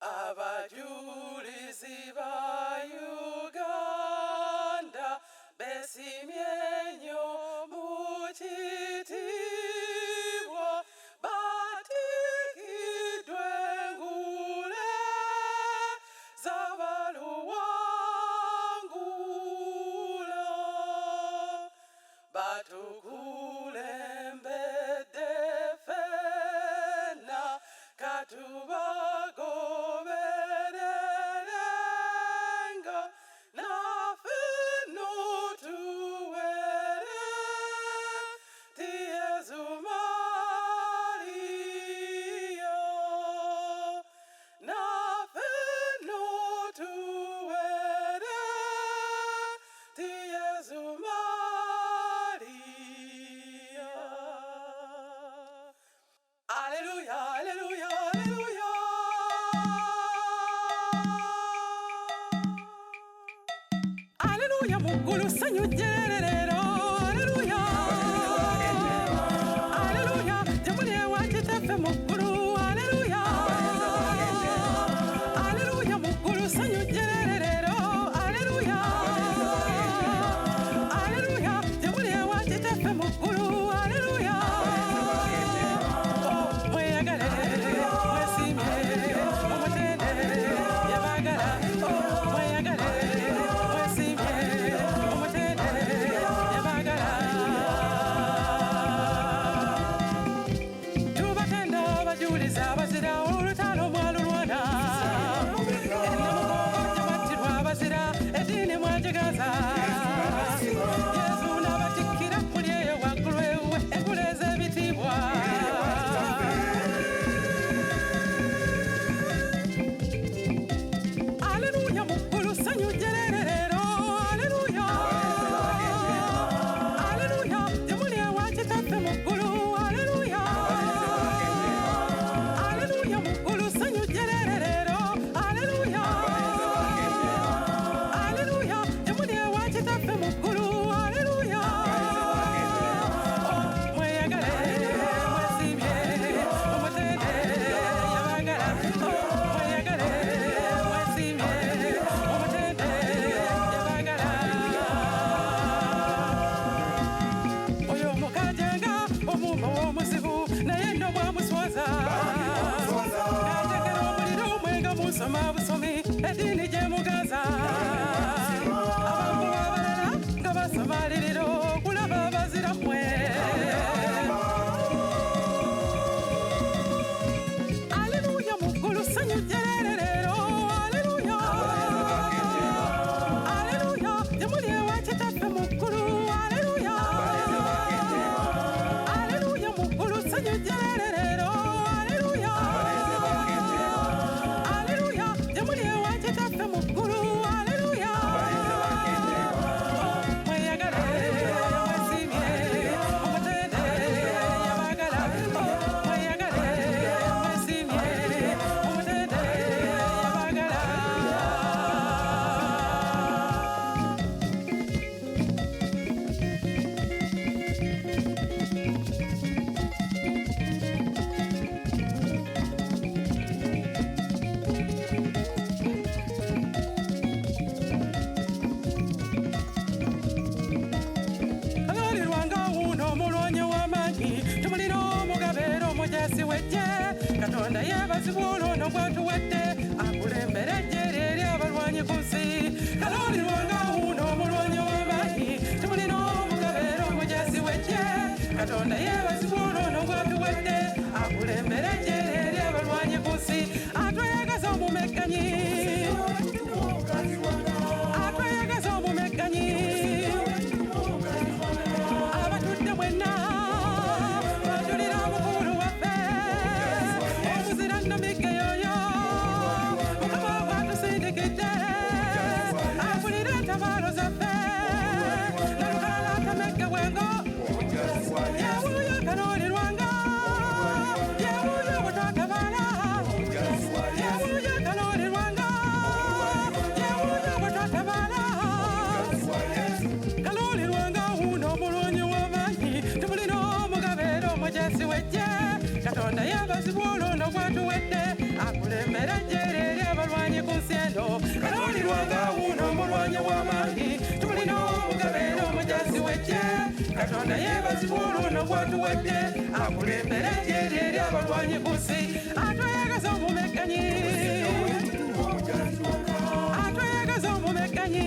Abajulizi ba Uganda besimye nnyo mu kitiibwa batikiddwa engule z'abaluwangula batukulembedde ffenna katubagobererenga naffe n'otuwere ti Yesu Maria naffe n'otuwere ti Yesu Maria. Alleluia, alleluia, alleluia. Alleluia, muggulu sanyujje leero. Alleluia. Alleluia, temuli ewa kitaffe muggulu. Alleluia. Alleluia, muggulu sanyujje leero. Alleluia. Alleluia, temuli ewa kitaffe muggulu. Alleluia. Mweyagale, mwesimye, omutende yabagala. Mweyagale, mwesimye, omutende yabagala. Tubatenda abajulizi abazira olutalo mwalulwana. Ennamugongo mwattirwa abazira eddiini mwagigaza. Yesu n'abatikkira muli eyo waggulu ewuwe engule ez'ebitiibwa. Alleluia, muggulu sanyujje leero. Alleluia. Alleluia, temuli ewa kitaffe muggulu. Alleluia. Alleluia, muggulu sanyujje leero. Alleluia. Alleluia, temuli ewa kitaffe muggulu. Alleluia. Mweyagale, mwesimye, omutende yabagala. Mweyagale, mwesimye, omutende yabagala. Oyo mukajenga omumma w'omuzibu naye nno mwamuswaza. Katekera omuliro omwenga musoma busomi eddiini gye mugaza. Abantu abalala nga basamalirira okulaba abazira mmwe. Alleluia, muggulu sanyujje leero. Alleluia. Alleluia, temuli ewa kitaffe muggulu. Alleluia. Alleluia, muggulu sanyujje leero. Alleluia. Alleluia, temuli ewa kitaffe muggulu. Alleluia. Mweyagale, mwesimye, omutende yabagala. Mweyagale, mwesimye, omutende yabagala. Kalolirwanga wuno omulwanyi w'amaanyi tumulira omugabeera omujasi w'eggye. Katonda yeebazibwa olwono gw'atuwadde akulembera eggye lye eri abalwanyi ku nsi. Kalolirwanga wuno omulwanyi w'amaanyi tumulira omugabeera omujasi w'eggye. Katonda yeebazibwa olwono gw'atuwadde akulembera eggye lye eri abalwanyi ku nsi. Atweyagaza omumegganyi. Atweyagaza omumegganyi. Abatudde mwenna bajulira mukulu waffe omuzira nnamigga yoyo. katonda yeebazibwa olwono gwatuwadde akulembera ejeeri eri abalwanyi busi atwegaza omumegganyi atwegaza omumegganyi